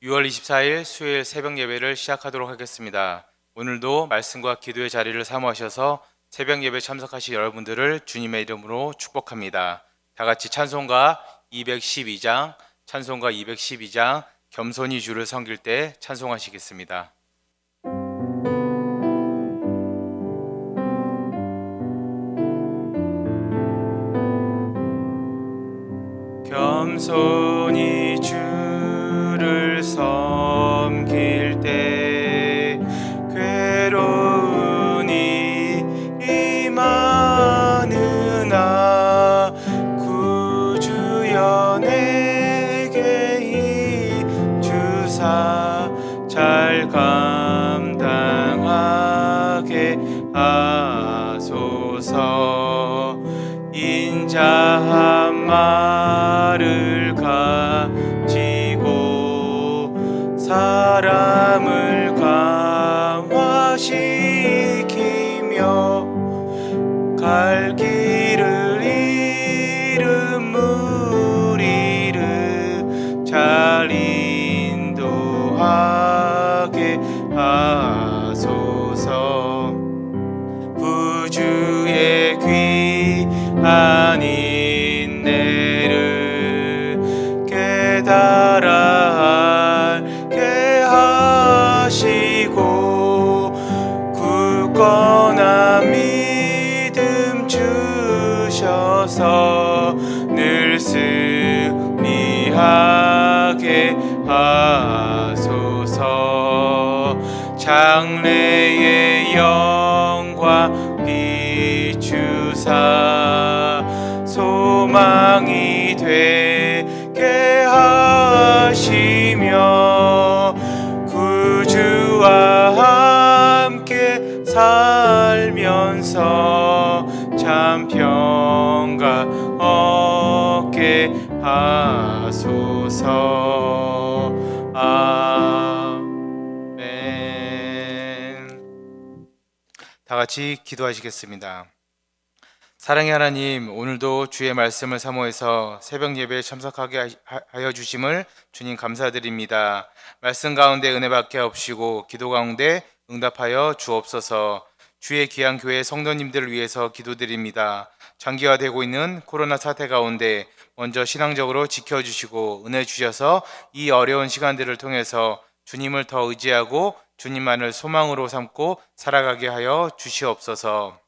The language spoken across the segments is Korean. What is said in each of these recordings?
6월 24일 수요일 새벽 예배를 시작하도록 하겠습니다. 오늘도 말씀과 기도의 자리를 사모하셔서 새벽 예배 참석하신 여러분들을 주님의 이름으로 축복합니다. 다 같이 찬송가 212장, 겸손히 주를 섬길 때 찬송하시겠습니다. 겸손히 주를 섬길 때 괴로우니 임하느나 구주여 내게 힘주사 잘 감당하게 하소서. 인자한 말을 가지고 사람을 감화시키며 갈 길을 잃은 무리를 잘 인도하게 하소서. 구주의 귀한 인내를 깨달아 알게 하시고 굳건한 믿음 주셔서 늘 승리하게 하소서. 장래의 영광 비추사 소망이 되게 하시며 구주와 함께 살면서 참 평강 얻게 하소서. 아멘. 다 같이 기도하시겠습니다. 사랑의 하나님, 오늘도 주의 말씀을 사모해서 새벽 예배에 참석하게 하여 주심을 주님 감사드립니다. 말씀 가운데 은혜밖에 없이고 기도 가운데 응답하여 주옵소서. 주의 귀한 교회 성도님들을 위해서 기도드립니다. 장기화되고 있는 코로나 사태 가운데 먼저 신앙적으로 지켜주시고 은혜 주셔서 이 어려운 시간들을 통해서 주님을 더 의지하고 주님만을 소망으로 삼고 살아가게 하여 주시옵소서.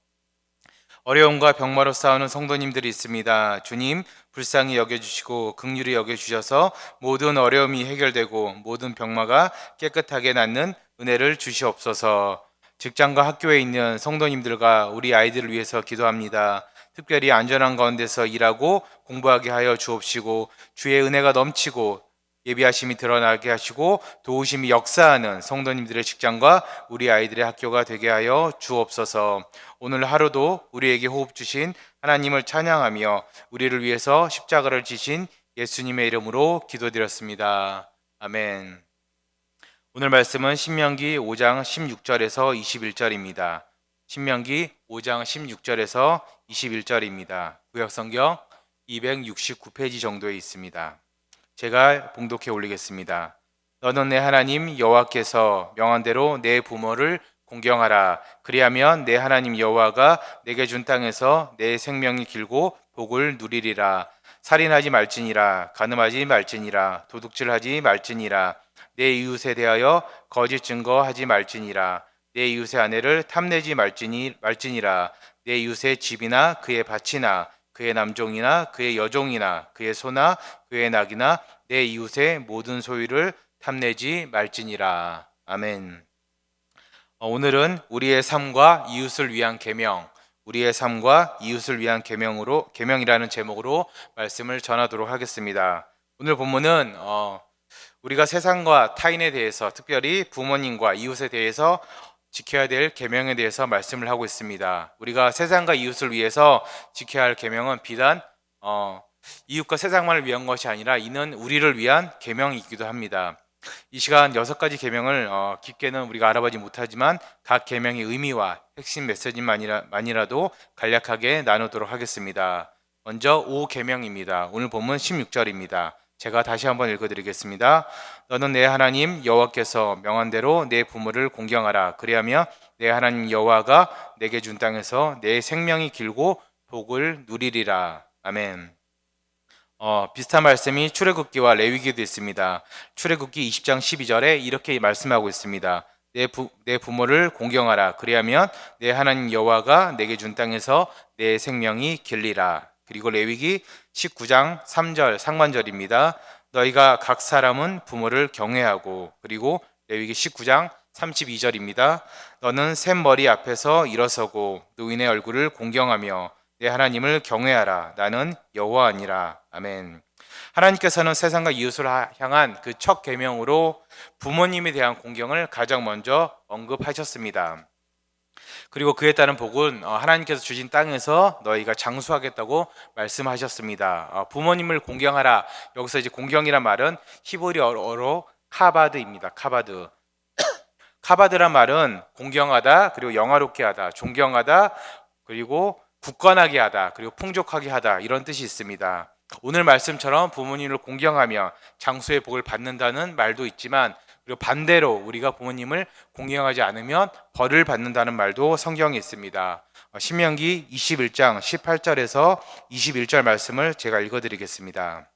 어려움과 병마로 싸우는 성도님들이 있습니다. 주님 불쌍히 여겨주시고 긍휼히 여겨주셔서 모든 어려움이 해결되고 모든 병마가 깨끗하게 낫는 은혜를 주시옵소서. 직장과 학교에 있는 성도님들과 우리 아이들을 위해서 기도합니다. 특별히 안전한 가운데서 일하고 공부하게 하여 주옵시고 주의 은혜가 넘치고 예비하심이 드러나게 하시고 도우심이 역사하는 성도님들의 직장과 우리 아이들의 학교가 되게 하여 주옵소서. 오늘 하루도 우리에게 호흡 주신 하나님을 찬양하며 우리를 위해서 십자가를 지신 예수님의 이름으로 기도드렸습니다. 아멘. 오늘 말씀은 신명기 5장 16절에서 21절입니다. 신명기 5장 16절에서 21절입니다. 구역성경 269페이지 정도에 있습니다. 제가 봉독해 올리겠습니다. 너는 내 하나님 여호와께서 명한 대로 내 부모를 공경하라. 그리하면 내 하나님 여호와가 내게 준 땅에서 내 생명이 길고 복을 누리리라. 살인하지 말지니라. 간음하지 말지니라. 도둑질하지 말지니라. 내 이웃에 대하여 거짓 증거하지 말지니라. 내 이웃의 아내를 탐내지 말지니라. 내 이웃의 집이나 그의 밭이나 그의 남종이나 그의 여종이나 그의 소나 그의 낙이나 내 이웃의 모든 소유를 탐내지 말지니라. 아멘. 오늘은 우리의 삶과 이웃을 위한 계명, 우리의 삶과 이웃을 위한 계명이라는 제목으로 말씀을 전하도록 하겠습니다. 오늘 본문은 우리가 세상과 타인에 대해서, 특별히 부모님과 이웃에 대해서 지켜야 될 계명에 대해서 말씀을 하고 있습니다. 우리가 세상과 이웃을 위해서 지켜야 할 계명은 비단 이웃과 세상만을 위한 것이 아니라 이는 우리를 위한 계명이기도 합니다. 이 시간 6가지 계명을 깊게는 우리가 알아보지 못하지만 각 계명의 의미와 핵심 메시지만이라도 간략하게 나누도록 하겠습니다. 먼저 5계명입니다. 오늘 본문 16절입니다. 제가 다시 한번 읽어드리겠습니다. 너는 내 하나님 여호와께서 명한 대로 내 부모를 공경하라. 그리하면 내 하나님 여호와가 내게 준 땅에서 내 생명이 길고 복을 누리리라. 아멘. 비슷한 말씀이 출애굽기와 레위기도 있습니다. 출애굽기 20장 12절에 이렇게 말씀하고 있습니다. 내 부모를 공경하라. 그리하면 내 하나님 여호와가 내게 준 땅에서 내 생명이 길리라. 그리고 레위기 19장 3절 상반절입니다. 너희가 각 사람은 부모를 경외하고, 그리고 레위기 19장 32절입니다. 너는 샘머리 앞에서 일어서고 노인의 얼굴을 공경하며 내 하나님을 경외하라. 나는 여호와니라. 아멘. 하나님께서는 세상과 이웃을 향한 그 첫 계명으로 부모님에 대한 공경을 가장 먼저 언급하셨습니다. 그리고 그에 따른 복은 하나님께서 주신 땅에서 너희가 장수하겠다고 말씀하셨습니다. 부모님을 공경하라. 여기서 이제 공경이란 말은 히브리어로 카바드입니다. 카바드. 카바드란 말은 공경하다, 그리고 영화롭게 하다, 존경하다, 그리고 굳건하게 하다, 그리고 풍족하게 하다, 이런 뜻이 있습니다. 오늘 말씀처럼 부모님을 공경하며 장수의 복을 받는다는 말도 있지만, 그리고 반대로 우리가 부모님을 공경하지 않으면 벌을 받는다는 말도 성경에 있습니다. 신명기 21장 18절에서 21절 말씀을 제가 읽어드리겠습니다.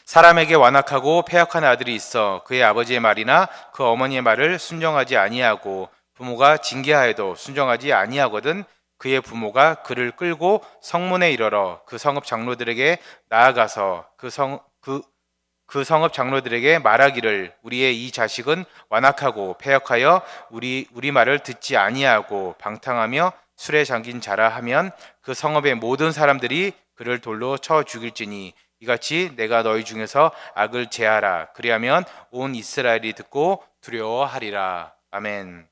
사람에게 완악하고 패역한 아들이 있어 그의 아버지의 말이나 그 어머니의 말을 순종하지 아니하고 부모가 징계하여도 순종하지 아니하거든 그의 부모가 그를 끌고 성문에 이르러 그 성읍 장로들에게 나아가서 그 성읍 장로들에게 말하기를 우리의 이 자식은 완악하고 패역하여 우리 말을 듣지 아니하고 방탕하며 술에 잠긴 자라 하면 그 성읍의 모든 사람들이 그를 돌로 쳐 죽일지니 이같이 내가 너희 중에서 악을 제하라. 그리하면 온 이스라엘이 듣고 두려워하리라. 아멘.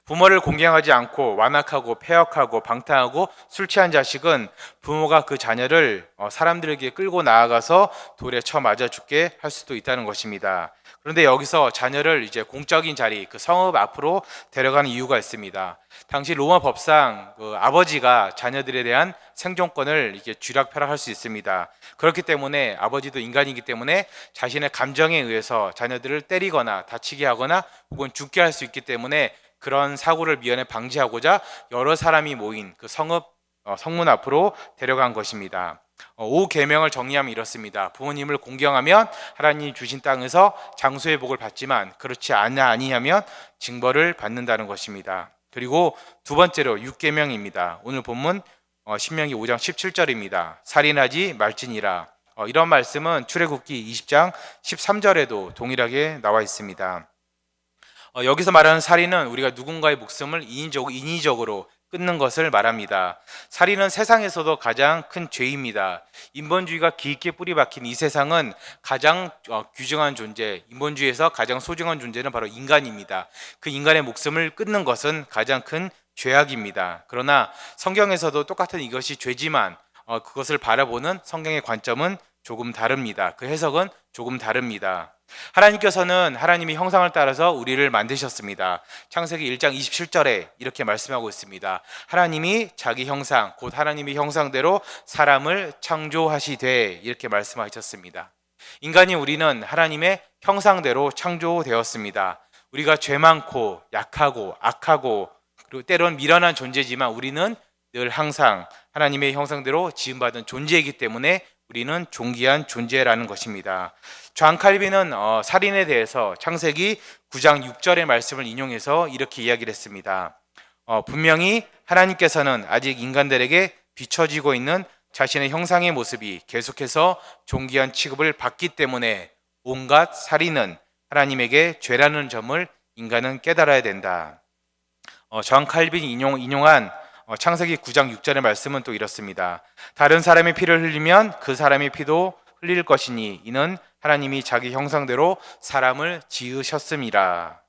부모를 공경하지 않고 완악하고 패역하고 방탕하고 술 취한 자식은 부모가 그 자녀를 사람들에게 끌고 나아가서 돌에 쳐 맞아 죽게 할 수도 있다는 것입니다. 그런데 여기서 자녀를 이제 공적인 자리, 그 성읍 앞으로 데려가는 이유가 있습니다. 당시 로마 법상 그 아버지가 자녀들에 대한 생존권을 이렇게 쥐락펴락할 수 있습니다. 그렇기 때문에 아버지도 인간이기 때문에 자신의 감정에 의해서 자녀들을 때리거나 다치게 하거나 혹은 죽게 할 수 있기 때문에 그런 사고를 미연에 방지하고자 여러 사람이 모인 그 성문 앞으로 데려간 것입니다. 5계명을 정리하면 이렇습니다. 부모님을 공경하면 하나님이 주신 땅에서 장수의 복을 받지만 그렇지 아니하면 징벌을 받는다는 것입니다. 그리고 두 번째로 6계명입니다. 오늘 본문 신명기 5장 17절입니다. 살인하지 말지니라. 이런 말씀은 출애굽기 20장 13절에도 동일하게 나와 있습니다. 여기서 말하는 살인은 우리가 누군가의 목숨을 인위적으로 끊는 것을 말합니다. 살인은 세상에서도 가장 큰 죄입니다. 인본주의가 깊게 뿌리 박힌 이 세상은 가장 귀중한 존재, 인본주의에서 가장 소중한 존재는 바로 인간입니다. 그 인간의 목숨을 끊는 것은 가장 큰 죄악입니다. 그러나 성경에서도 똑같은 이것이 죄지만 그것을 바라보는 성경의 관점은 조금 다릅니다. 그 해석은 조금 다릅니다. 하나님께서는 하나님의 형상을 따라서 우리를 만드셨습니다. 창세기 1장 27절에 이렇게 말씀하고 있습니다. 하나님이 자기 형상, 곧 하나님의 형상대로 사람을 창조하시되 이렇게 말씀하셨습니다. 인간이 우리는 하나님의 형상대로 창조되었습니다. 우리가 죄 많고 약하고 악하고 그리고 때론 미련한 존재지만 우리는 늘 항상 하나님의 형상대로 지음받은 존재이기 때문에 우리는 존귀한 존재라는 것입니다. 존 칼빈은 살인에 대해서 창세기 9장 6절의 말씀을 인용해서 이렇게 이야기를 했습니다. 분명히 하나님께서는 아직 인간들에게 비춰지고 있는 자신의 형상의 모습이 계속해서 존귀한 취급을 받기 때문에 온갖 살인은 하나님에게 죄라는 점을 인간은 깨달아야 된다. 존 칼빈이 인용한 창세기 9장 6절의 말씀은 또 이렇습니다. 다른 사람의 피를 흘리면 그 사람의 피도 흘릴 것이니 이는 하나님이 자기 형상대로 사람을 지으셨음이라.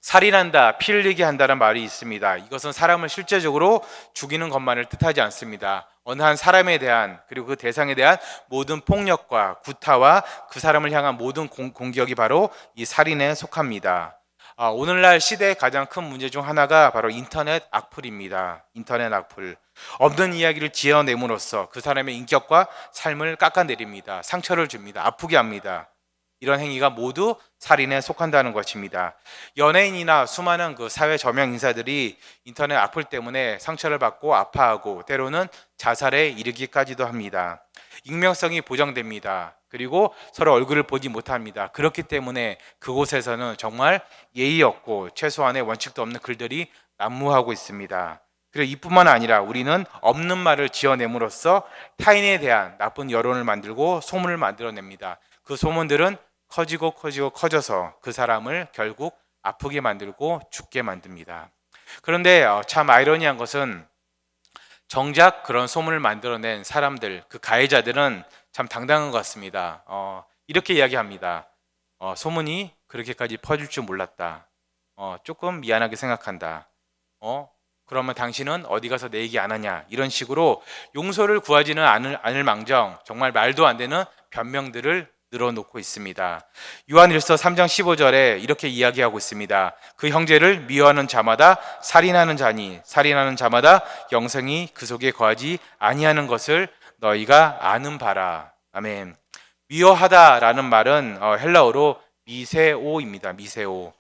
살인한다, 피 흘리게 한다는 말이 있습니다. 이것은 사람을 실제적으로 죽이는 것만을 뜻하지 않습니다. 어느 한 사람에 대한 그리고 그 대상에 대한 모든 폭력과 구타와 그 사람을 향한 모든 공격이 바로 이 살인에 속합니다. 오늘날 시대의 가장 큰 문제 중 하나가 바로 인터넷 악플입니다. 인터넷 악플. 없는 이야기를 지어냄으로써 그 사람의 인격과 삶을 깎아내립니다. 상처를 줍니다. 아프게 합니다. 이런 행위가 모두 살인에 속한다는 것입니다. 연예인이나 수많은 그 사회 저명 인사들이 인터넷 악플 때문에 상처를 받고 아파하고 때로는 자살에 이르기까지도 합니다. 익명성이 보장됩니다. 그리고 서로 얼굴을 보지 못합니다. 그렇기 때문에 그곳에서는 정말 예의 없고 최소한의 원칙도 없는 글들이 난무하고 있습니다. 그리고 이뿐만 아니라 우리는 없는 말을 지어냄으로써 타인에 대한 나쁜 여론을 만들고 소문을 만들어냅니다. 그 소문들은 커져서 그 사람을 결국 아프게 만들고 죽게 만듭니다. 그런데 참 아이러니한 것은 정작 그런 소문을 만들어낸 사람들, 그 가해자들은 참 당당한 것 같습니다. 이렇게 이야기합니다. 소문이 그렇게까지 퍼질 줄 몰랐다. 조금 미안하게 생각한다. 그러면 당신은 어디 가서 내 얘기 안 하냐? 이런 식으로 용서를 구하지는 않을 망정 정말 말도 안 되는 변명들을 늘어놓고 있습니다. 요한일서 3장 15절에 이렇게 이야기하고 있습니다. 그 형제를 미워하는 자마다 살인하는 자니 살인하는 자마다 영생이 그 속에 거하지 아니하는 것을 너희가 아는 바라. 아멘. 미워하다라는 말은 헬라어로 미세오입니다. 미세오.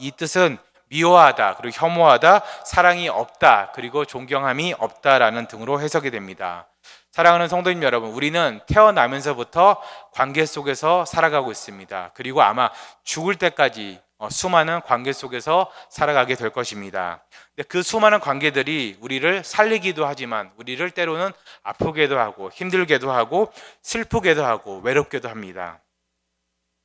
이 뜻은 미워하다, 그리고 혐오하다, 사랑이 없다, 그리고 존경함이 없다라는 등으로 해석이 됩니다. 사랑하는 성도님 여러분, 우리는 태어나면서부터 관계 속에서 살아가고 있습니다. 그리고 아마 죽을 때까지 수많은 관계 속에서 살아가게 될 것입니다. 근데 그 수많은 관계들이 우리를 살리기도 하지만 우리를 때로는 아프게도 하고 힘들게도 하고 슬프게도 하고 외롭게도 합니다.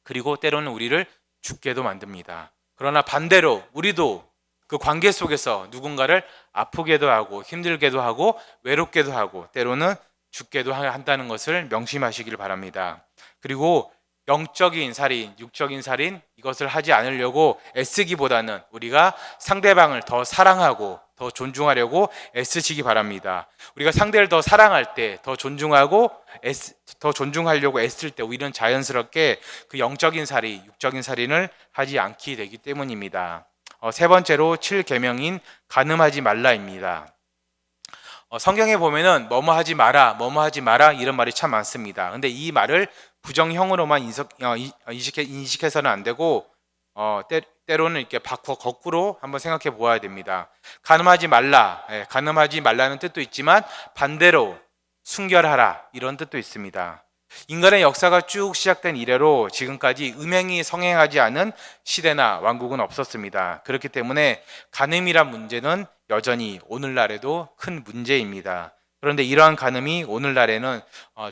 그리고 때로는 우리를 죽게도 만듭니다. 그러나 반대로 우리도 그 관계 속에서 누군가를 아프게도 하고 힘들게도 하고 외롭게도 하고 때로는 죽게도 한다는 것을 명심하시길 바랍니다. 그리고 영적인 살인, 육적인 살인 이것을 하지 않으려고 애쓰기보다는 우리가 상대방을 더 사랑하고 더 존중하려고 애쓰시기 바랍니다. 우리가 상대를 더 사랑할 때, 더 존중하려고 애쓸 때 우리는 자연스럽게 그 영적인 살인, 육적인 살인을 하지 않게 되기 때문입니다. 세 번째로 7계명인 간음하지 말라입니다. 성경에 보면은 뭐뭐 하지 마라 이런 말이 참 많습니다. 근데 이 말을 부정형으로만 인식해서는 안 되고 때로는 이렇게 거꾸로 한번 생각해 보아야 됩니다. 간음하지 말라는 뜻도 있지만 반대로 순결하라 이런 뜻도 있습니다. 인간의 역사가 쭉 시작된 이래로 지금까지 음행이 성행하지 않은 시대나 왕국은 없었습니다. 그렇기 때문에 간음이란 문제는 여전히 오늘날에도 큰 문제입니다. 그런데 이러한 간음이 오늘날에는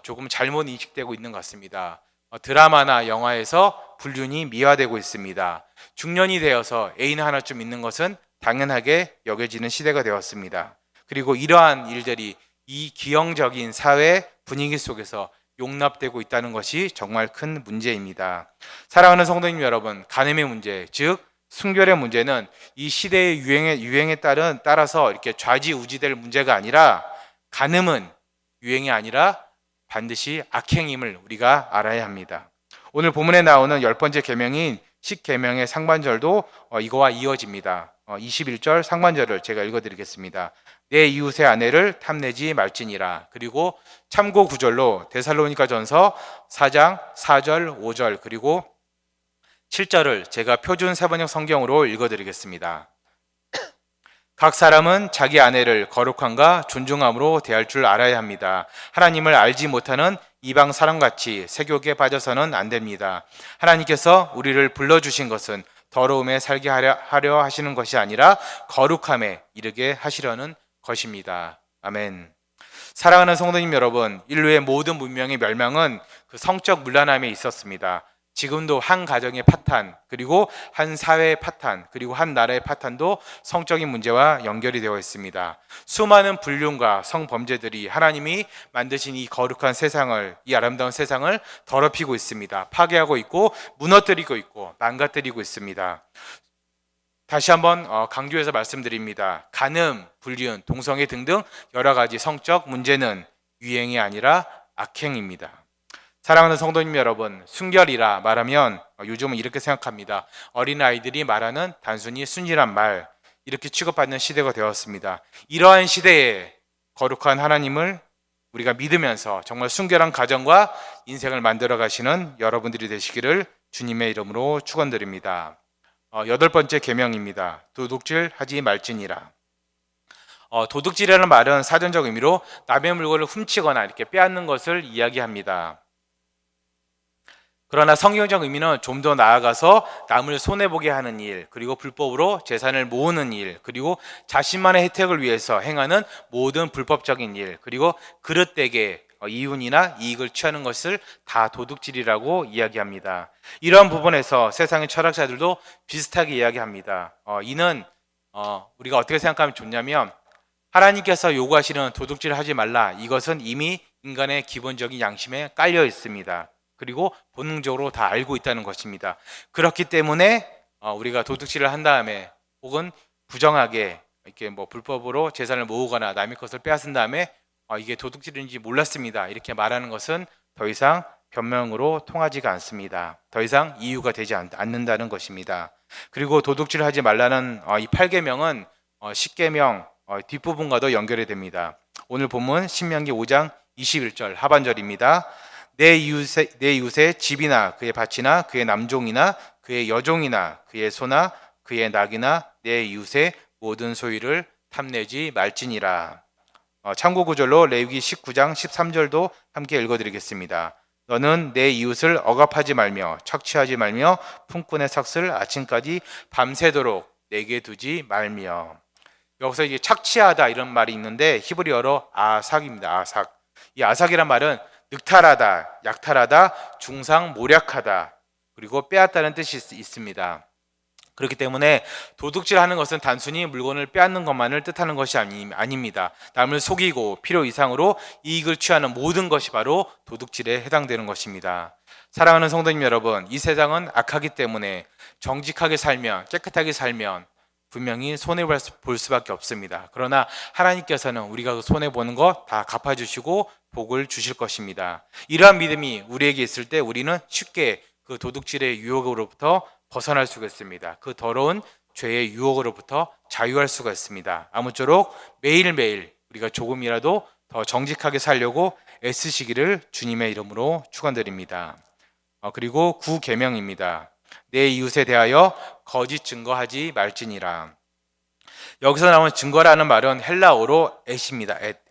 조금 잘못 인식되고 있는 것 같습니다. 드라마나 영화에서 불륜이 미화되고 있습니다. 중년이 되어서 애인 하나쯤 있는 것은 당연하게 여겨지는 시대가 되었습니다. 그리고 이러한 일들이 이 기형적인 사회 분위기 속에서 용납되고 있다는 것이 정말 큰 문제입니다. 사랑하는 성도님 여러분, 간음의 문제, 즉 순결의 문제는 이 시대의 유행에 따라서 이렇게 좌지우지될 문제가 아니라 간음은 유행이 아니라 반드시 악행임을 우리가 알아야 합니다. 오늘 본문에 나오는 10번째 계명인 10계명의 상반절도 이거와 이어집니다. 21절 상반절을 제가 읽어드리겠습니다. 내 이웃의 아내를 탐내지 말지니라. 그리고 참고 구절로 데살로니가전서 4장 4절 5절 그리고 7절을 제가 표준 세번역 성경으로 읽어드리겠습니다. 각 사람은 자기 아내를 거룩함과 존중함으로 대할 줄 알아야 합니다. 하나님을 알지 못하는 이방 사람같이 세욕에 빠져서는 안 됩니다. 하나님께서 우리를 불러주신 것은 더러움에 살게 하려 하시는 것이 아니라 거룩함에 이르게 하시려는 것입니다. 아멘. 사랑하는 성도님 여러분, 인류의 모든 문명의 멸망은 그 성적 문란함에 있었습니다. 지금도 한 가정의 파탄, 그리고 한 사회의 파탄, 그리고 한 나라의 파탄도 성적인 문제와 연결이 되어 있습니다. 수많은 불륜과 성범죄들이 하나님이 만드신 이 거룩한 세상을, 이 아름다운 세상을 더럽히고 있습니다. 파괴하고 있고 무너뜨리고 있고 망가뜨리고 있습니다. 다시 한번 강조해서 말씀드립니다. 간음, 불륜, 동성애 등등 여러 가지 성적 문제는 유행이 아니라 악행입니다. 사랑하는 성도님 여러분, 순결이라 말하면 요즘은 이렇게 생각합니다. 어린아이들이 말하는 단순히 순이란 말, 이렇게 취급받는 시대가 되었습니다. 이러한 시대에 거룩한 하나님을 우리가 믿으면서 정말 순결한 가정과 인생을 만들어 가시는 여러분들이 되시기를 주님의 이름으로 축원드립니다. 여덟 번째 계명입니다. 도둑질 하지 말지니라. 도둑질이라는 말은 사전적 의미로 남의 물건을 훔치거나 이렇게 빼앗는 것을 이야기합니다. 그러나 성경적 의미는 좀 더 나아가서 남을 손해보게 하는 일, 그리고 불법으로 재산을 모으는 일, 그리고 자신만의 혜택을 위해서 행하는 모든 불법적인 일, 그리고 그릇되게 이윤이나 이익을 취하는 것을 다 도둑질이라고 이야기합니다. 이러한 부분에서 세상의 철학자들도 비슷하게 이야기합니다. 이는 우리가 어떻게 생각하면 좋냐면, 하나님께서 요구하시는 도둑질을 하지 말라, 이것은 이미 인간의 기본적인 양심에 깔려 있습니다. 그리고 본능적으로 다 알고 있다는 것입니다. 그렇기 때문에 우리가 도둑질을 한 다음에 혹은 부정하게 이렇게 불법으로 재산을 모으거나 남의 것을 빼앗은 다음에 이게 도둑질인지 몰랐습니다, 이렇게 말하는 것은 더 이상 변명으로 통하지가 않습니다. 더 이상 이유가 되지 않는다는 것입니다. 그리고 도둑질을 하지 말라는 이 8계명은 10계명 뒷부분과도 연결이 됩니다. 오늘 본문 신명기 5장 21절 하반절입니다. 내 이웃의 집이나 그의 밭이나 그의 남종이나 그의 여종이나 그의 소나 그의 낙이나 내 이웃의 모든 소유를 탐내지 말지니라. 참고 구절로 레위기 19장 13절도 함께 읽어드리겠습니다. 너는 내 이웃을 억압하지 말며 착취하지 말며 품꾼의 삭슬 아침까지 밤새도록 내게 두지 말며. 여기서 이게 착취하다 이런 말이 있는데 히브리어로 아삭입니다. 아삭. 이 아삭이란 말은 늑탈하다, 약탈하다, 중상모략하다, 그리고 빼앗다는 뜻이 있습니다. 그렇기 때문에 도둑질하는 것은 단순히 물건을 빼앗는 것만을 뜻하는 것이 아닙니다. 남을 속이고 필요 이상으로 이익을 취하는 모든 것이 바로 도둑질에 해당되는 것입니다. 사랑하는 성도님 여러분, 이 세상은 악하기 때문에 정직하게 살면, 깨끗하게 살면 분명히 손해볼 수밖에 없습니다. 그러나 하나님께서는 우리가 그 손해보는 거 다 갚아주시고 복을 주실 것입니다. 이러한 믿음이 우리에게 있을 때 우리는 쉽게 그 도둑질의 유혹으로부터 벗어날 수가 있습니다. 그 더러운 죄의 유혹으로부터 자유할 수가 있습니다. 아무쪼록 매일매일 우리가 조금이라도 더 정직하게 살려고 애쓰시기를 주님의 이름으로 축원드립니다. 그리고 9계명입니다. 내 이웃에 대하여 거짓 증거하지 말지니라. 여기서 나온 증거라는 말은 헬라어로 앳입니다. 앳.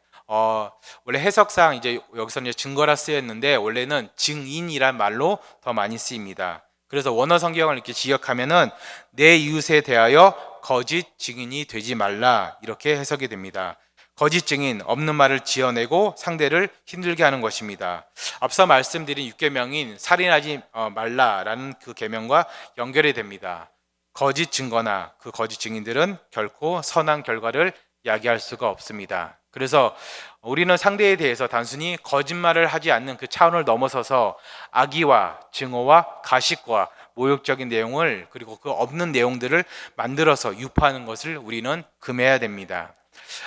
원래 해석상 이제 여기서는 증거라 쓰였는데 원래는 증인이란 말로 더 많이 쓰입니다. 그래서 원어 성경을 이렇게 지역하면은 내 이웃에 대하여 거짓 증인이 되지 말라, 이렇게 해석이 됩니다. 거짓 증인, 없는 말을 지어내고 상대를 힘들게 하는 것입니다. 앞서 말씀드린 6계명인 살인하지 말라라는 그 계명과 연결이 됩니다. 거짓 증거나 그 거짓 증인들은 결코 선한 결과를 야기할 수가 없습니다. 그래서 우리는 상대에 대해서 단순히 거짓말을 하지 않는 그 차원을 넘어서서 악의와 증오와 가식과 모욕적인 내용을, 그리고 그 없는 내용들을 만들어서 유포하는 것을 우리는 금해야 됩니다.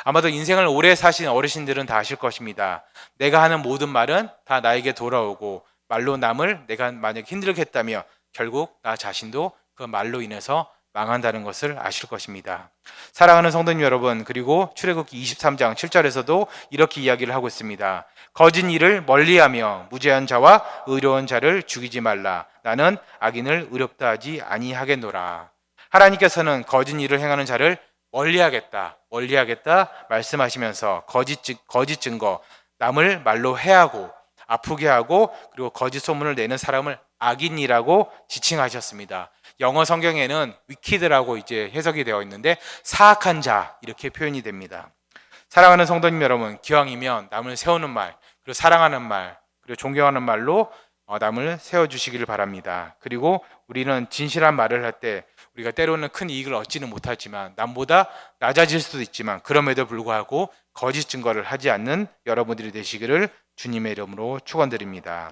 아마도 인생을 오래 사신 어르신들은 다 아실 것입니다. 내가 하는 모든 말은 다 나에게 돌아오고, 말로 남을 내가 만약 힘들게 했다며 결국 나 자신도 그 말로 인해서 망한다는 것을 아실 것입니다. 사랑하는 성도님 여러분, 그리고 출애굽기 23장 7절에서도 이렇게 이야기를 하고 있습니다. 거짓 일을 멀리하며 무죄한 자와 의로운 자를 죽이지 말라. 나는 악인을 의롭다 하지 아니하겠노라. 하나님께서는 거짓 일을 행하는 자를 멀리하겠다 말씀하시면서 거짓 증거, 남을 말로 해하고 아프게 하고 그리고 거짓 소문을 내는 사람을 악인이라고 지칭하셨습니다. 영어 성경에는 wicked라고 이제 해석이 되어 있는데 사악한 자, 이렇게 표현이 됩니다. 사랑하는 성도님 여러분, 기왕이면 남을 세우는 말, 그리고 사랑하는 말, 그리고 존경하는 말로 남을 세워주시기를 바랍니다. 그리고 우리는 진실한 말을 할 때 우리가 때로는 큰 이익을 얻지는 못하지만, 남보다 낮아질 수도 있지만 그럼에도 불구하고 거짓 증거를 하지 않는 여러분들이 되시기를 주님의 이름으로 축원드립니다.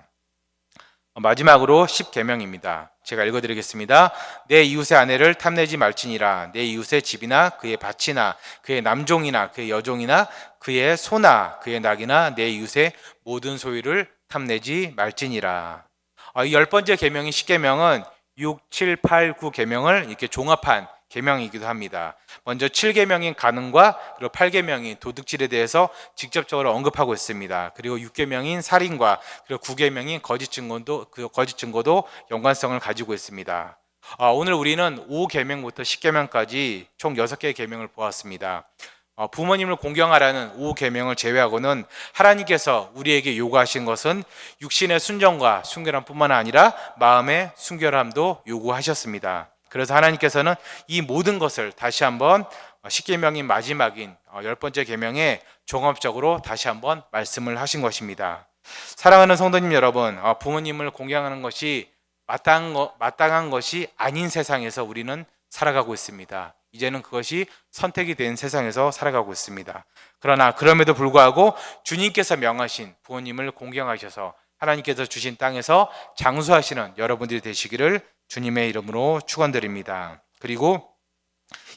마지막으로 10계명입니다. 제가 읽어드리겠습니다. 내 이웃의 아내를 탐내지 말지니라. 내 이웃의 집이나 그의 밭이나 그의 남종이나 그의 여종이나 그의 소나 그의 낙이나 내 이웃의 모든 소유를 탐내지 말지니라. 이 10번째 계명인 10계명은 6, 7, 8, 9 계명을 이렇게 종합한 계명이기도 합니다. 먼저 7계명인 간음과 그리고 8계명인 도둑질에 대해서 직접적으로 언급하고 있습니다. 그리고 6계명인 살인과 그리고 9계명인 거짓 증거도 연관성을 가지고 있습니다. 오늘 우리는 5계명부터 10계명까지 총 6개의 계명을 보았습니다. 부모님을 공경하라는 5계명을 제외하고는 하나님께서 우리에게 요구하신 것은 육신의 순종과 순결함뿐만 아니라 마음의 순결함도 요구하셨습니다. 그래서 하나님께서는 이 모든 것을 다시 한번 10계명인 마지막인 10번째 계명에 종합적으로 다시 한번 말씀을 하신 것입니다. 사랑하는 성도님 여러분, 부모님을 공경하는 것이 마땅한 것이 아닌 세상에서 우리는 살아가고 있습니다. 이제는 그것이 선택이 된 세상에서 살아가고 있습니다. 그러나 그럼에도 불구하고 주님께서 명하신 부모님을 공경하셔서 하나님께서 주신 땅에서 장수하시는 여러분들이 되시기를 주님의 이름으로 축원드립니다. 그리고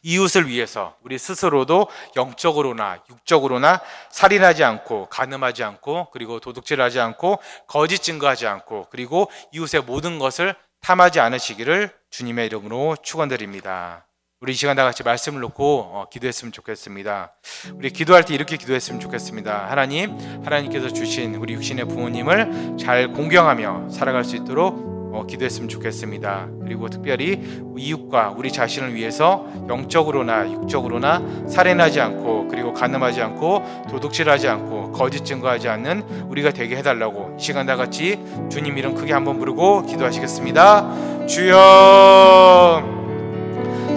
이웃을 위해서 우리 스스로도 영적으로나 육적으로나 살인하지 않고 간음하지 않고 그리고 도둑질하지 않고 거짓 증거하지 않고 그리고 이웃의 모든 것을 탐하지 않으시기를 주님의 이름으로 축원드립니다. 우리 이 시간 다 같이 말씀을 놓고 기도했으면 좋겠습니다. 우리 기도할 때 이렇게 기도했으면 좋겠습니다. 하나님께서 주신 우리 육신의 부모님을 잘 공경하며 살아갈 수 있도록 기도했으면 좋겠습니다. 그리고 특별히 이웃과 우리 자신을 위해서 영적으로나 육적으로나 살인하지 않고 그리고 간음하지 않고 도둑질하지 않고 거짓 증거하지 않는 우리가 되게 해달라고 이 시간 다 같이 주님 이름 크게 한번 부르고 기도하시겠습니다. 주여,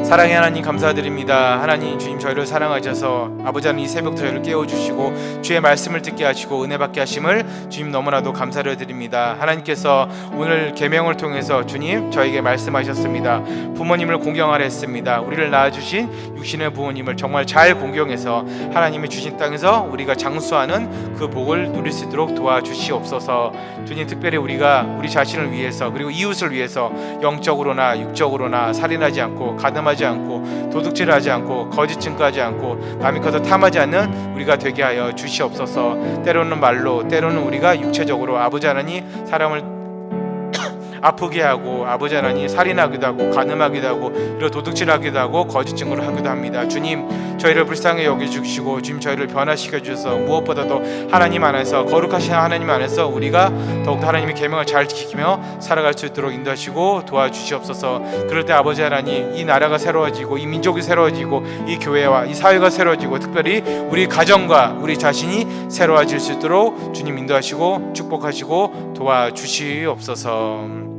사랑의 하나님 감사드립니다. 하나님 주님 저희를 사랑하셔서 아버지 하나님 이 새벽도 저희를 깨워주시고 주의 말씀을 듣게 하시고 은혜 받게 하심을 주님 너무나도 감사를 드립니다. 하나님께서 오늘 계명을 통해서 주님 저에게 말씀하셨습니다. 부모님을 공경하라 했습니다. 우리를 낳아주신 육신의 부모님을 정말 잘 공경해서 하나님이 주신 땅에서 우리가 장수하는 그 복을 누릴 수 있도록 도와주시옵소서. 주님 특별히 우리가 우리 자신을 위해서 그리고 이웃을 위해서 영적으로나 육적으로나 살인하지 않고 가늠하지 않고 도둑질하지 않고 거짓 증거하지 않고 남이 커서 탐하지 않는 우리가 되게 하여 주시옵소서. 때로는 말로 때로는 우리가 육체적으로 아버지 하나님 사람을 아프게 하고 아버지 하나님 살인하기도 하고 간음하기도 하고 그리고 도둑질하기도 하고 거짓 증거를 하기도 합니다. 주님 저희를 불쌍히 여겨주시고 주님 저희를 변화시켜 주셔서 무엇보다도 하나님 안에서 거룩하신 하나님 안에서 우리가 더욱더 하나님의 계명을 잘 지키며 살아갈 수 있도록 인도하시고 도와주시옵소서. 그럴 때 아버지 하나님 이 나라가 새로워지고 이 민족이 새로워지고 이 교회와 이 사회가 새로워지고 특별히 우리 가정과 우리 자신이 새로워질 수 있도록 주님 인도하시고 축복하시고 도와주시옵소서.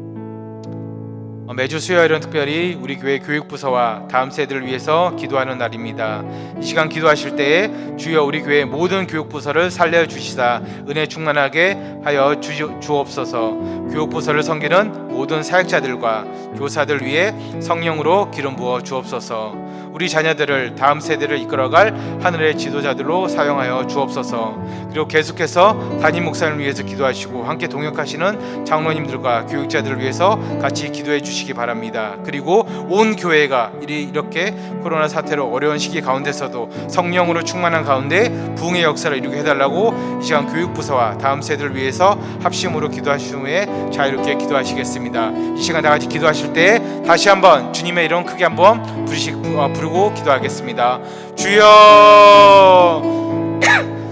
매주 수요일은 특별히 우리 교회 교육부서와 다음 세대를 위해서 기도하는 날입니다. 이 시간 기도하실 때에 주여 우리 교회 모든 교육부서를 살려주시사 은혜 충만하게 하여 주옵소서. 교육부서를 섬기는 모든 사역자들과 교사들 위해 성령으로 기름 부어 주옵소서. 우리 자녀들을 다음 세대를 이끌어갈 하늘의 지도자들로 사용하여 주옵소서. 그리고 계속해서 담임 목사님을 위해서 기도하시고 함께 동역하시는 장로님들과 교육자들을 위해서 같이 기도해 주시기 바랍니다. 그리고 온 교회가 이렇게 코로나 사태로 어려운 시기 가운데서도 성령으로 충만한 가운데 부흥의 역사를 이루게 해달라고 이 시간 교육부서와 다음 세대를 위해서 합심으로 기도하신 후에 자유롭게 기도하시겠습니다. 이 시간 다 같이 기도하실 때 다시 한번 주님의 이름 크게 한번 부르고 기도하겠습니다. 주여,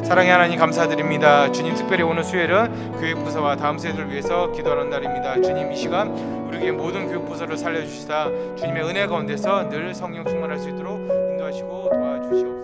사랑의 하나님 감사드립니다. 주님 특별히 오늘 수요일은 교육부서와 다음 세대를 위해서 기도하는 날입니다. 주님 이 시간 우리에게 모든 교육부서를 살려주시다 주님의 은혜 가운데서 늘 성령 충만할 수 있도록 인도하시고 도와주시옵소서.